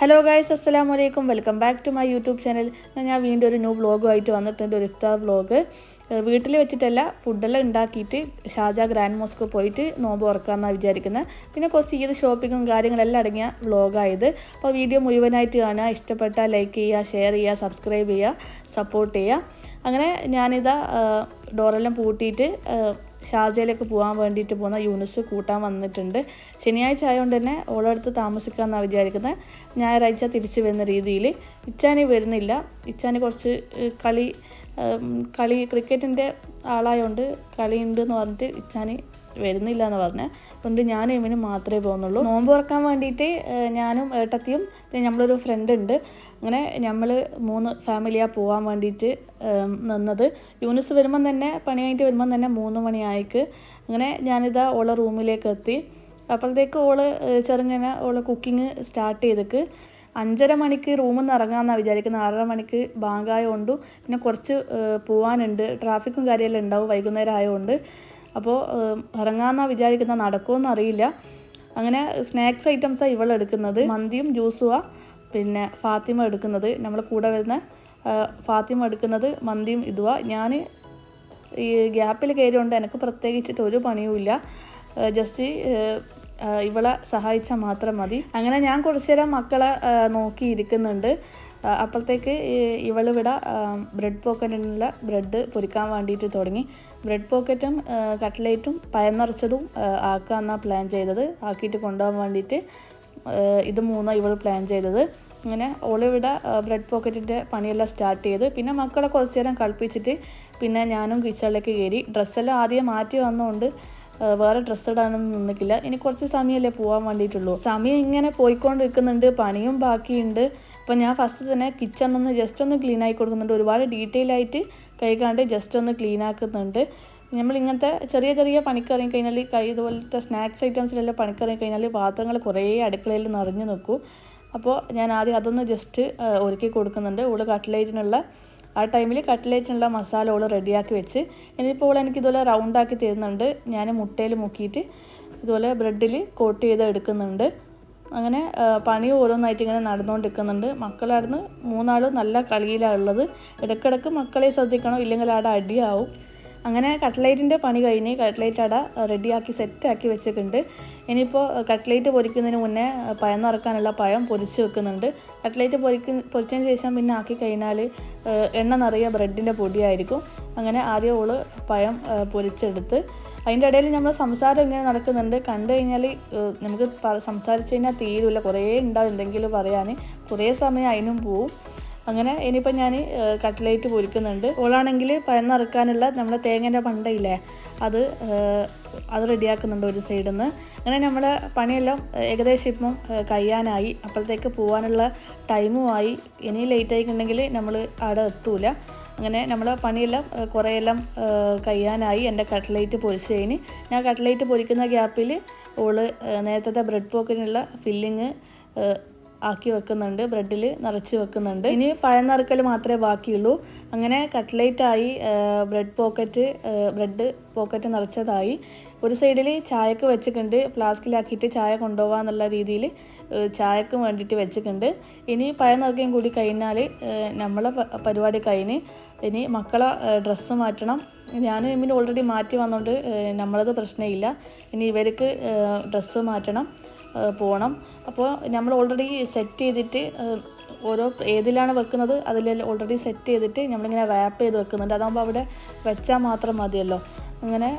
Hello guys, അസ്സലാമു അലൈക്കും. Welcome back to my YouTube channel. ഞാൻ വീണ്ടും ഒരു ന്യൂ വ്ളോഗുമായിട്ട് വന്നിട്ടുണ്ട്, ഒരു ഇഫ്താർ വ്ളോഗ്. വീട്ടിൽ വെച്ചിട്ടല്ല, ഫുഡെല്ലാം ഉണ്ടാക്കിയിട്ട് ഷാർജ ഗ്രാൻഡ് മോസ്ക് പോയിട്ട് നോമ്പ് തുറക്കാമെന്നാണ് വിചാരിക്കുന്നത്. പിന്നെ കുറച്ച് ഈദ് ഷോപ്പിങ്ങും കാര്യങ്ങളെല്ലാം അടങ്ങിയ വ്ളോഗായത്. അപ്പോൾ വീഡിയോ മുഴുവനായിട്ട് കാണുക. ഇഷ്ടപ്പെട്ടാൽ ലൈക്ക് ചെയ്യുക, ഷെയർ ചെയ്യുക, സബ്സ്ക്രൈബ് ചെയ്യുക, സപ്പോർട്ട് ചെയ്യുക. അങ്ങനെ ഞാനിതാ ഡോറെല്ലാം പൂട്ടിയിട്ട് ഷാർജയിലേക്ക് പോകാൻ വേണ്ടിയിട്ട് പോകുന്ന യൂനുസ് കൂട്ടാൻ വന്നിട്ടുണ്ട്. ശനിയാഴ്ച ആയതുകൊണ്ട് തന്നെ ഓളടുത്ത് താമസിക്കാമെന്നാണ് വിചാരിക്കുന്നത്. ഞായറാഴ്ച തിരിച്ചു വരുന്ന രീതിയിൽ. ഇച്ചാനി വരുന്നില്ല. ഇച്ചാനി കുറച്ച് കളി ക്രിക്കറ്റിൻ്റെ ആളായതുകൊണ്ട് കളിയുണ്ട് എന്ന് പറഞ്ഞിട്ട് ഇച്ചാനി വരുന്നില്ല എന്ന് പറഞ്ഞത്. അതുകൊണ്ട് ഞാനും ഇവനും മാത്രമേ പോകുന്നുള്ളൂ. നോമ്പ് തുറക്കാൻ വേണ്ടിയിട്ട് ഞാനും ഏട്ടത്തിയും പിന്നെ നമ്മളൊരു ഫ്രണ്ട് ഉണ്ട്. അങ്ങനെ നമ്മൾ 3 ഫാമിലിയാണ് പോകാൻ വേണ്ടിയിട്ട് നിന്നത്. യൂനുസ് വരുമ്പം തന്നെ പണി കഴിഞ്ഞിട്ട് വരുമ്പം തന്നെ 3 മണിയായിക്ക്. അങ്ങനെ ഞാനിതാ ഓളെ റൂമിലേക്ക് എത്തി. അപ്പോഴത്തേക്ക് ചെറുങ്ങനെ കുക്കിംഗ് സ്റ്റാർട്ട് ചെയ്തേക്ക്. 5:30 മണിക്ക് റൂമിൽ നിന്ന് ഇറങ്ങാമെന്നാണ് വിചാരിക്കുന്നത്. 6:30 മണിക്ക് ബാങ്കായതുകൊണ്ട് പിന്നെ കുറച്ച് പോകാനുണ്ട്. ട്രാഫിക്കും കാര്യമെല്ലാം ഉണ്ടാവും വൈകുന്നേരം ആയതുകൊണ്ട്. അപ്പോൾ ഇറങ്ങാമെന്നാണ് വിചാരിക്കുന്നത്. നടക്കുമെന്ന് അറിയില്ല. അങ്ങനെ സ്നാക്സ് ഐറ്റംസാണ് ഇവളെടുക്കുന്നത്. മന്തിയും ജ്യൂസുമാണ് പിന്നെ ഫാത്തിമ എടുക്കുന്നത്. നമ്മൾ കൂടെ വരുന്ന ഫാത്തിമ എടുക്കുന്നത് മന്തിയും ഇതുവാണ്. ഞാൻ ഈ ഗ്യാപ്പിൽ കയറിയോണ്ട് എനിക്ക് പ്രത്യേകിച്ചിട്ട് ഒരു പണിയുമില്ല. ജസ്റ്റ് ഇവളെ സഹായിച്ചാൽ മാത്രം മതി. അങ്ങനെ ഞാൻ കുറച്ച് നേരം മക്കളെ നോക്കിയിരിക്കുന്നുണ്ട്. അപ്പോഴത്തേക്ക് ഇവളിവിടെ ബ്രെഡ് പോക്കറ്റിനുള്ള ബ്രെഡ് പൊരിക്കാൻ വേണ്ടിയിട്ട് തുടങ്ങി. ബ്രെഡ് പോക്കറ്റും കട്ട്ലേറ്റും പയം നിറച്ചതും ആക്കാമെന്നാണ് പ്ലാൻ ചെയ്തത്. ആക്കിയിട്ട് കൊണ്ടുപോകാൻ വേണ്ടിയിട്ട് ഇത് 3 ഇവൾ പ്ലാൻ ചെയ്തത്. അങ്ങനെ ഓളിവിടെ ബ്രെഡ് പോക്കറ്റിൻ്റെ പണിയെല്ലാം സ്റ്റാർട്ട് ചെയ്ത് പിന്നെ മക്കളെ കുറച്ച് നേരം കളിപ്പിച്ചിട്ട് പിന്നെ ഞാനും കിച്ചണിലേക്ക് കയറി. ഡ്രസ്സെല്ലാം ആദ്യം മാറ്റി വന്നുകൊണ്ട് വേറെ ഡ്രസ്സ് ഇടാനൊന്നും നിന്നിക്കില്ല. ഇനി കുറച്ച് സമയമല്ലേ പോകാൻ വേണ്ടിയിട്ടുള്ളൂ. സമയം ഇങ്ങനെ പോയിക്കൊണ്ടിരിക്കുന്നുണ്ട്, പണിയും ബാക്കിയുണ്ട്. അപ്പോൾ ഞാൻ ഫസ്റ്റ് തന്നെ കിച്ചണൊന്ന് ജസ്റ്റ് ഒന്ന് ക്ലീൻ ആക്കി കൊടുക്കുന്നുണ്ട്. ഒരുപാട് ഡീറ്റെയിൽ ആയിട്ട് കൈകാണ്ട് ജസ്റ്റ് ഒന്ന് ക്ലീൻ ആക്കുന്നുണ്ട്. നമ്മളിങ്ങനത്തെ ചെറിയ ചെറിയ പണിക്കിറങ്ങി കഴിഞ്ഞാൽ ഇതുപോലത്തെ സ്നാക്സ് ഐറ്റംസിലെല്ലാം പണിക്കിറങ്ങി കഴിഞ്ഞാൽ പാത്രങ്ങൾ കുറേ അടുക്കളയിൽ നിറഞ്ഞു നിൽക്കും. അപ്പോൾ ഞാൻ ആദ്യം അതൊന്ന് ജസ്റ്റ് ഒരുക്കി കൊടുക്കുന്നുണ്ട്. കട്ട്ലേറ്റിനുള്ള ആ ടൈമിൽ കട്ട്ലേറ്റിനുള്ള മസാല റെഡിയാക്കി വെച്ച് ഇനിയിപ്പോൾ എനിക്കിതുപോലെ റൗണ്ടാക്കി തരുന്നുണ്ട്. ഞാൻ മുട്ടയിൽ മുക്കിയിട്ട് ഇതുപോലെ ബ്രെഡിൽ കോട്ട് ചെയ്ത് എടുക്കുന്നുണ്ട്. അങ്ങനെ പണി ഓരോന്നായിട്ട് ഇങ്ങനെ നടന്നുകൊണ്ടിരിക്കുന്നുണ്ട്. മക്കളായിരുന്നു 3 ആളും നല്ല കളിയിലാണ് ഉള്ളത്. ഇടയ്ക്കിടയ്ക്ക് മക്കളെ ശ്രദ്ധിക്കണം, ഇല്ലെങ്കിൽ അവിടെ അടിയാവും. അങ്ങനെ കട്ട്ലേറ്റിൻ്റെ പണി കഴിഞ്ഞ് കട്ട്ലേറ്റ് അവിടെ റെഡിയാക്കി സെറ്റാക്കി വെച്ചിട്ടുണ്ട്. ഇനിയിപ്പോൾ കട്ട്ലേറ്റ് പൊരിക്കുന്നതിന് മുന്നേ പയം നിറക്കാനുള്ള പയം പൊരിച്ച് വെക്കുന്നുണ്ട്. കട്ട്ലേറ്റ് പൊരിച്ചതിന് ശേഷം പിന്നെ ആക്കി കഴിഞ്ഞാൽ എണ്ണ നിറയെ ബ്രെഡിൻ്റെ പൊടിയായിരിക്കും. അങ്ങനെ ആദ്യം പയം പൊരിച്ചെടുത്ത് അതിൻ്റെ ഇടയിൽ നമ്മൾ സംസാരം ഇങ്ങനെ നടക്കുന്നുണ്ട്. കണ്ടു കഴിഞ്ഞാൽ നമുക്ക് സംസാരിച്ച് കഴിഞ്ഞാൽ തീരില്ല. കുറേ ഉണ്ടാവും എന്തെങ്കിലും പറയാൻ. കുറേ സമയം അതിനും പോവും. അങ്ങനെ ഇനിയിപ്പോൾ ഞാൻ കട്ട്ലേറ്റ് പൊരിക്കുന്നുണ്ട്. ഓളാണെങ്കിൽ പയം നിറക്കാനുള്ള നമ്മുടെ തേങ്ങേൻ്റെ പണ്ടയില്ലേ അത് റെഡിയാക്കുന്നുണ്ട് ഒരു സൈഡിൽ നിന്ന്. അങ്ങനെ നമ്മളെ പണിയെല്ലാം ഏകദേശം ഇപ്പം കഴിയാനായി. അപ്പോഴത്തേക്ക് പോകാനുള്ള ടൈമുമായി. ഇനി ലേറ്റ് ആയിട്ടുണ്ടെങ്കിൽ നമ്മൾ അവിടെ എത്തൂല. അങ്ങനെ നമ്മളെ പണിയെല്ലാം കുറേയെല്ലാം കഴിയാനായി. എൻ്റെ കട്ട്ലേറ്റ് പൊരിച്ച് കഴിഞ്ഞ് ഞാൻ കട്ട്ലേറ്റ് പൊരിക്കുന്ന ഗ്യാപ്പിൽ നേരത്തെ ബ്രെഡ് പോക്കറ്റിനുള്ള ഫില്ലിങ് ആക്കി വെക്കുന്നുണ്ട്. ബ്രെഡിൽ നിറച്ച് വെക്കുന്നുണ്ട്. ഇനി പഴം നിറക്കൽ മാത്രമേ ബാക്കിയുള്ളൂ. അങ്ങനെ കട്ട്ലേറ്റായി, ബ്രെഡ് പോക്കറ്റ് നിറച്ചതായി. ഒരു സൈഡിൽ ചായക്ക് വെച്ചിട്ടുണ്ട്. ഫ്ലാസ്കിലാക്കിയിട്ട് ചായ കൊണ്ടുപോകാമെന്നുള്ള രീതിയിൽ ചായക്ക് വേണ്ടിയിട്ട് വെച്ചിട്ടുണ്ട്. ഇനി പഴം നിറക്കുകയും കൂടി കഴിഞ്ഞാൽ നമ്മളെ പരിപാടി കഴിഞ്ഞ് ഇനി മക്കളെ ഡ്രസ്സ് മാറ്റണം. ഞാനും എമ്മിന് ഓൾറെഡി മാറ്റി വന്നുകൊണ്ട് നമ്മളത് പ്രശ്നമില്ല. ഇനി ഇവർക്ക് ഡ്രസ്സ് മാറ്റണം, പോകണം. അപ്പോൾ നമ്മൾ ഓൾറെഡി സെറ്റ് ചെയ്തിട്ട് ഏതിലാണ് വെക്കുന്നത് അതിൽ ഓൾറെഡി സെറ്റ് ചെയ്തിട്ട് നമ്മളിങ്ങനെ റാപ്പ് ചെയ്ത് വെക്കുന്നുണ്ട്. അതാകുമ്പോൾ അവിടെ വെച്ചാൽ മാത്രം മതിയല്ലോ. അങ്ങനെ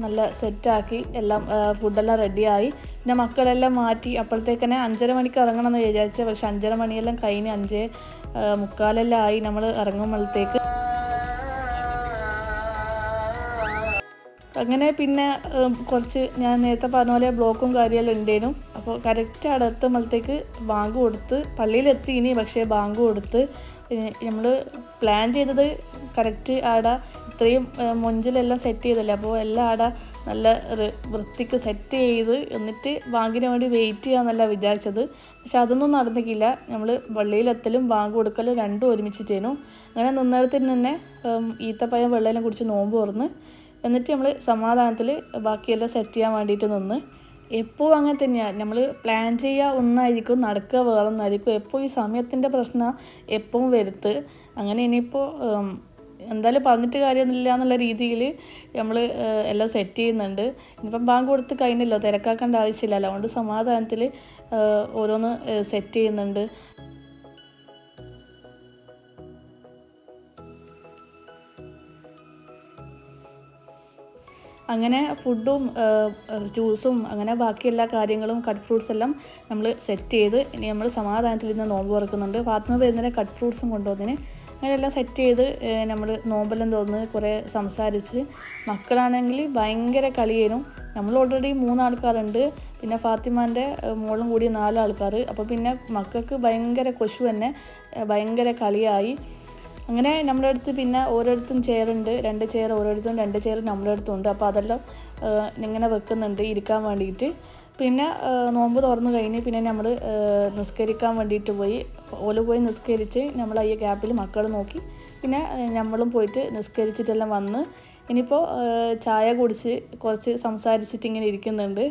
നല്ല സെറ്റാക്കി എല്ലാം ഫുഡെല്ലാം റെഡിയായി. പിന്നെ മക്കളെല്ലാം മാറ്റി അപ്പോഴത്തേക്കന്നെ 5:30 മണിക്ക് ഇറങ്ങണം എന്ന് വിചാരിച്ചത്. പക്ഷെ 5:30 മണിയെല്ലാം കഴിഞ്ഞ് 5:45 ആയി നമ്മൾ ഇറങ്ങുമ്പോഴത്തേക്ക്. അങ്ങനെ പിന്നെ കുറച്ച് ഞാൻ നേരത്തെ പറഞ്ഞ പോലെ ബ്ലോക്കും കാര്യമെല്ലാം ഉണ്ടേനും. അപ്പോൾ കറക്റ്റ് അവിടെ എത്തുമ്പോഴത്തേക്ക് ബാങ്ക് കൊടുത്ത് പള്ളിയിലെത്തി. ഇനി പക്ഷേ ബാങ്ക് കൊടുത്ത് നമ്മൾ പ്ലാൻ ചെയ്തത് കറക്റ്റ് അവിടെ ഇത്രയും മൊഞ്ചിലെല്ലാം സെറ്റ് ചെയ്തല്ലേ. അപ്പോൾ എല്ലാം അവിടെ നല്ല വൃത്തിക്ക് സെറ്റ് ചെയ്ത് എന്നിട്ട് ബാങ്കിന് വേണ്ടി വെയിറ്റ് ചെയ്യാമെന്നല്ല വിചാരിച്ചത്. പക്ഷെ അതൊന്നും നടന്നിക്കില്ല. നമ്മൾ പള്ളിയിലെത്തലും ബാങ്ക് കൊടുക്കലും രണ്ടും ഒരുമിച്ചിട്ടേനു. അങ്ങനെ നിന്നിടത്തിൽ തന്നെ ഈത്തപ്പഴം വെള്ളമെല്ലാം കുടിച്ച് നോമ്പ് തുറന്ന് എന്നിട്ട് നമ്മൾ സമാധാനത്തിൽ ബാക്കിയെല്ലാം സെറ്റ് ചെയ്യാൻ വേണ്ടിയിട്ട് നിന്ന്. എപ്പോഴും അങ്ങനെ തന്നെയാണ്. നമ്മൾ പ്ലാൻ ചെയ്യുക ഒന്നായിരിക്കും, നടക്കുക വേറൊന്നായിരിക്കും. എപ്പോൾ ഈ സമയത്തിൻ്റെ പ്രശ്നം എപ്പോഴും വരുത്ത്. അങ്ങനെ ഇനിയിപ്പോൾ എന്തായാലും പറഞ്ഞിട്ട് കാര്യമൊന്നുമില്ല എന്നുള്ള രീതിയിൽ നമ്മൾ എല്ലാം സെറ്റ് ചെയ്യുന്നുണ്ട്. ഇനിയിപ്പം ബാങ്ക് കൊടുത്ത് കഴിഞ്ഞല്ലോ, തിരക്കാക്കേണ്ട ആവശ്യമില്ലല്ലോ. അതുകൊണ്ട് സമാധാനത്തിൽ ഓരോന്ന് സെറ്റ് ചെയ്യുന്നുണ്ട്. അങ്ങനെ ഫുഡും ജ്യൂസും അങ്ങനെ ബാക്കി എല്ലാ കാര്യങ്ങളും കട്ട് ഫ്രൂട്ട്സ് എല്ലാം നമ്മൾ സെറ്റ് ചെയ്ത് ഇനി നമ്മൾ സമാധാനത്തിൽ നിന്ന് നോമ്പ് തുറക്കുന്നുണ്ട്. ഫാത്തിമ വരുന്നതിന് കട്ട് ഫ്രൂട്ട്സും കൊണ്ടുവന്നതിന് അങ്ങനെ എല്ലാം സെറ്റ് ചെയ്ത് നമ്മൾ നോമ്പെല്ലാം തുറന്ന് കുറേ സംസാരിച്ച്. മക്കളാണെങ്കിൽ ഭയങ്കര കളിയേനും. നമ്മൾ ഓൾറെഡി 3 ആൾക്കാരുണ്ട്, പിന്നെ ഫാത്തിമാൻ്റെ മോളും കൂടി 4 ആൾക്കാർ. അപ്പോൾ പിന്നെ മക്കൾക്ക് ഭയങ്കര കൊശു തന്നെ, ഭയങ്കര കളിയായി. അങ്ങനെ നമ്മുടെ അടുത്ത് പിന്നെ ഓരോരുത്തരും ചെയറുണ്ട്, 2 ചെയർ ഓരോരുത്തരും, 2 ചെയർ നമ്മുടെ അടുത്തുണ്ട്. അപ്പോൾ അതെല്ലാം ഇങ്ങനെ വെക്കുന്നുണ്ട് ഇരിക്കാൻ വേണ്ടിയിട്ട്. പിന്നെ നോമ്പ് തുറന്ന് കഴിഞ്ഞ് പിന്നെ നമ്മൾ നിസ്കരിക്കാൻ വേണ്ടിയിട്ട് പോയി. പോയി നിസ്കരിച്ച് നമ്മൾ ഈ ഗ്യാപ്പിൽ മക്കൾ നോക്കി. പിന്നെ നമ്മളും പോയിട്ട് നിസ്കരിച്ചിട്ടെല്ലാം വന്ന് ഇനിയിപ്പോൾ ചായ കുടിച്ച് കുറച്ച് സംസാരിച്ചിട്ട് ഇങ്ങനെ ഇരിക്കുന്നുണ്ട്.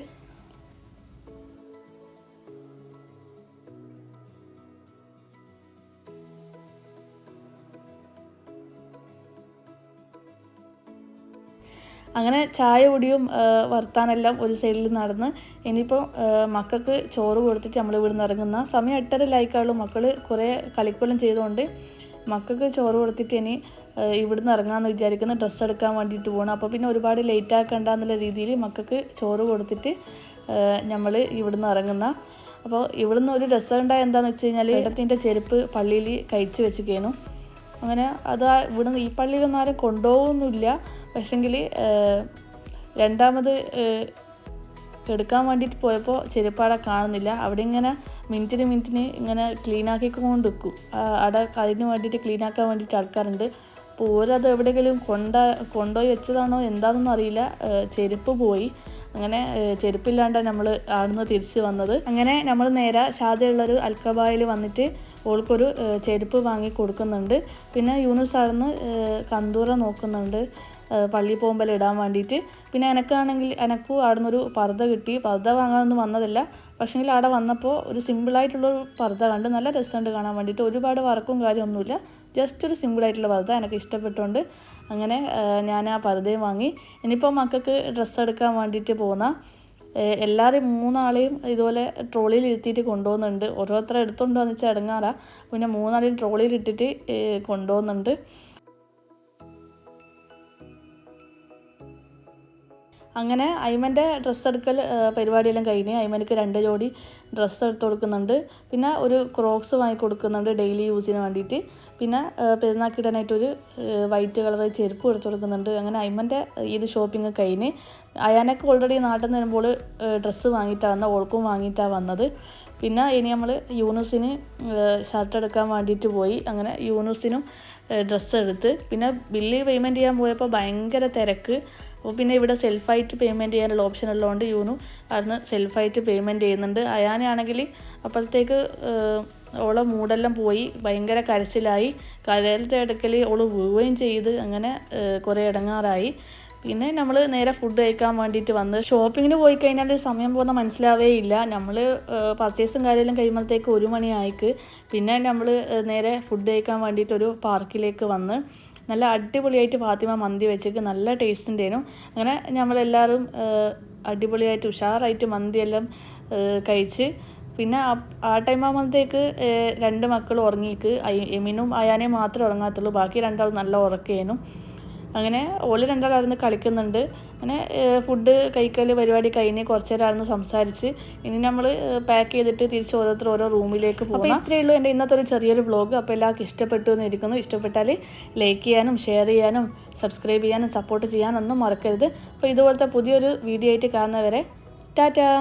അങ്ങനെ ചായ കുടിയും വർത്താനെല്ലാം ഒരു സൈഡിൽ നടന്ന് ഇനിയിപ്പോൾ മക്കൾക്ക് ചോറ് കൊടുത്തിട്ട് നമ്മൾ ഇവിടുന്ന് ഇറങ്ങുന്ന സമയം 8:30 മക്കൾ കുറേ കളിക്കുളം ചെയ്തുകൊണ്ട് മക്കൾക്ക് ചോറ് കൊടുത്തിട്ട് ഇനി ഇവിടുന്ന് ഇറങ്ങാമെന്ന് വിചാരിക്കുന്ന, ഡ്രസ്സ് എടുക്കാൻ വേണ്ടിയിട്ട് പോകണം. അപ്പോൾ പിന്നെ ഒരുപാട് ലേറ്റ് ആക്കണ്ട എന്നുള്ള രീതിയിൽ മക്കൾക്ക് ചോറ് കൊടുത്തിട്ട് നമ്മൾ ഇവിടുന്ന് ഇറങ്ങുന്ന. അപ്പോൾ ഇവിടുന്ന് ഒരു രസം ഉണ്ടായ എന്താണെന്ന് വെച്ച് കഴിഞ്ഞാൽ ഇടത്തിൻ്റെ ചെരുപ്പ് പള്ളിയിൽ കഴിച്ച് വെച്ചിരിക്കുന്നു. അങ്ങനെ അത് ഇവിടുന്ന് ഈ പള്ളിയിലൊന്നും ആരും കൊണ്ടുപോകുന്നില്ല. പക്ഷെങ്കിൽ രണ്ടാമത് എടുക്കാൻ വേണ്ടിയിട്ട് പോയപ്പോൾ ചെരുപ്പാടെ കാണുന്നില്ല. അവിടെ ഇങ്ങനെ മിനിറ്റിന് ഇങ്ങനെ ക്ലീനാക്കിക്കൊണ്ട് വെക്കും. അവിടെ അതിന് വേണ്ടിയിട്ട് ക്ലീനാക്കാൻ വേണ്ടിയിട്ട് ആൾക്കാരുണ്ട്. അപ്പോൾ ഓരത് എവിടെയെങ്കിലും കൊണ്ടുപോയി വെച്ചതാണോ എന്താണെന്നൊന്നും അറിയില്ല. ചെരുപ്പ് പോയി. അങ്ങനെ ചെരുപ്പില്ലാണ്ട് നമ്മൾ അവിടുന്ന് തിരിച്ച് വന്നത്. അങ്ങനെ നമ്മൾ നേരെ ഷാദയുള്ളൊരു അൽക്കബായിൽ വന്നിട്ട് ഓൾക്കൊരു ചെരുപ്പ് വാങ്ങി കൊടുക്കുന്നുണ്ട്. പിന്നെ യൂനുസ് അവിടുന്ന് കന്തൂറ നോക്കുന്നുണ്ട് പള്ളിയിൽ പോകുമ്പോൾ ഇടാൻ വേണ്ടിയിട്ട്. പിന്നെ എനക്കും അവിടെ നിന്നൊരു പർദ്ദ കിട്ടി. പർദ്ദ വാങ്ങാനൊന്നും വന്നതല്ല, പക്ഷേങ്കിൽ അവിടെ വന്നപ്പോൾ ഒരു സിമ്പിളായിട്ടുള്ളൊരു പർദ്ദ കണ്ട് നല്ല രസമുണ്ട് കാണാൻ വേണ്ടിയിട്ട്. ഒരുപാട് വർക്കും കാര്യമൊന്നുമില്ല, ജസ്റ്റ് ഒരു സിമ്പിളായിട്ടുള്ള പർദ്ദ എനിക്ക് ഇഷ്ടപ്പെട്ടുകൊണ്ട് അങ്ങനെ ഞാൻ ആ പർദ്ദയും വാങ്ങി. ഇനിയിപ്പോൾ മക്കൾക്ക് ഡ്രസ്സ് എടുക്കാൻ വേണ്ടിയിട്ട് പോകുന്ന എല്ലാവരെയും 3 ആളെയും ഇതുപോലെ ട്രോളിയിൽ ഇരുത്തിയിട്ട് കൊണ്ടുപോകുന്നുണ്ട്. ഓരോരുത്തരെ എടുത്തുകൊണ്ടുവന്ന് വെച്ചാൽ ഇടങ്ങാറാ. പിന്നെ 3 ആളെയും ട്രോളിയിൽ ഇട്ടിട്ട് കൊണ്ടുപോകുന്നുണ്ട്. അങ്ങനെ ഐമൻ്റെ ഡ്രസ്സ് എടുക്കൽ പരിപാടിയെല്ലാം കഴിഞ്ഞ് ഐമനക്ക് 2 ജോഡി ഡ്രസ്സ് എടുത്ത് കൊടുക്കുന്നുണ്ട്. പിന്നെ ഒരു ക്രോക്സ് വാങ്ങി കൊടുക്കുന്നുണ്ട് ഡെയിലി യൂസിന് വേണ്ടിയിട്ട്. പിന്നെ പെരുന്നാക്കിടാനായിട്ടൊരു വൈറ്റ് കളർ ചെരുപ്പ് എടുത്ത് കൊടുക്കുന്നുണ്ട്. അങ്ങനെ ഐമൻ്റെ ഇത് ഷോപ്പിംഗ് കഴിഞ്ഞ് അയാനൊക്കെ ഓൾറെഡി നാട്ടിൽ നിന്ന് വരുമ്പോൾ ഡ്രസ്സ് വാങ്ങിയിട്ടാണ് വന്നത്, ഓൾക്കും വാങ്ങിയിട്ടാണ് വന്നത്. പിന്നെ ഇനി നമ്മൾ യൂനുസിന് ഷർട്ട് എടുക്കാൻ വേണ്ടിയിട്ട് പോയി. അങ്ങനെ യൂനുസിനും ഡ്രസ്സ് എടുത്ത് പിന്നെ ബില്ല് പേയ്മെൻറ്റ് ചെയ്യാൻ പോയപ്പോൾ ഭയങ്കര തിരക്ക്. അപ്പോൾ പിന്നെ ഇവിടെ സെൽഫായിട്ട് പേയ്മെൻറ്റ് ചെയ്യാനുള്ള ഓപ്ഷൻ ഉള്ളതുകൊണ്ട് യൂനു അവിടുന്ന് സെൽഫായിട്ട് പേയ്മെൻറ്റ് ചെയ്യുന്നുണ്ട്. അയാനാണെങ്കിൽ അപ്പോഴത്തേക്ക് ഓളെ മൂടെല്ലാം പോയി, ഭയങ്കര കരച്ചിലായി. കരയിലത്തെ ഇടയ്ക്കൽ ഓൾ വീഴുകയും ചെയ്ത് അങ്ങനെ കുറേ ഇടങ്ങാറായി. പിന്നെ നമ്മൾ നേരെ ഫുഡ് കഴിക്കാൻ വേണ്ടിയിട്ട് വന്ന്. ഷോപ്പിങ്ങിന് പോയി കഴിഞ്ഞാൽ സമയം പോകുന്ന മനസ്സിലാവേ ഇല്ല. നമ്മൾ പർച്ചേസും കാര്യമെല്ലാം കഴിയുമ്പോഴത്തേക്ക് 1 മണിയായിക്ക്. പിന്നെ നമ്മൾ നേരെ ഫുഡ് കഴിക്കാൻ വേണ്ടിയിട്ടൊരു പാർക്കിലേക്ക് വന്ന്. നല്ല അടിപൊളിയായിട്ട് ഫാത്തിമ മന്തി വെച്ചിട്ട് നല്ല ടേസ്റ്റ് ഉണ്ടായിരുന്നു. അങ്ങനെ നമ്മളെല്ലാവരും അടിപൊളിയായിട്ട് ഉഷാറായിട്ട് മന്തിയെല്ലാം കഴിച്ച്. പിന്നെ ആ ടൈം ആകുമ്പോഴത്തേക്ക് 2 മക്കൾ ഉറങ്ങിക്ക്. എമിനും അയാനെയും മാത്രമേ ഉറങ്ങാത്തുള്ളൂ, ബാക്കി 2 ആൾ നല്ല ഉറക്കേനും. അങ്ങനെ ഓള് 2 ആളായിരുന്നു കളിക്കുന്നുണ്ട്. അങ്ങനെ ഫുഡ് കഴിക്കൽ പരിപാടി കഴിഞ്ഞ് കുറച്ച് നേരമായിരുന്നു സംസാരിച്ച്. ഇനി നമ്മൾ പാക്ക് ചെയ്തിട്ട് തിരിച്ച് ഓരോരുത്തർ ഓരോ റൂമിലേക്ക് പോകും. അപ്പോൾ ഇത്രയേ ഉള്ളൂ എൻ്റെ ഇന്നത്തെ ഒരു ചെറിയൊരു വ്ളോഗ്. അപ്പോൾ എല്ലാവർക്കും ഇഷ്ടപ്പെട്ടു എന്ന് ഇരിക്കുന്നു. ഇഷ്ടപ്പെട്ടാൽ ലൈക്ക് ചെയ്യാനും ഷെയർ ചെയ്യാനും സബ്സ്ക്രൈബ് ചെയ്യാനും സപ്പോർട്ട് ചെയ്യാനൊന്നും മറക്കരുത്. അപ്പോൾ ഇതുപോലത്തെ പുതിയൊരു വീഡിയോ ആയിട്ട് കാണുന്നവരെ ടാറ്റാ.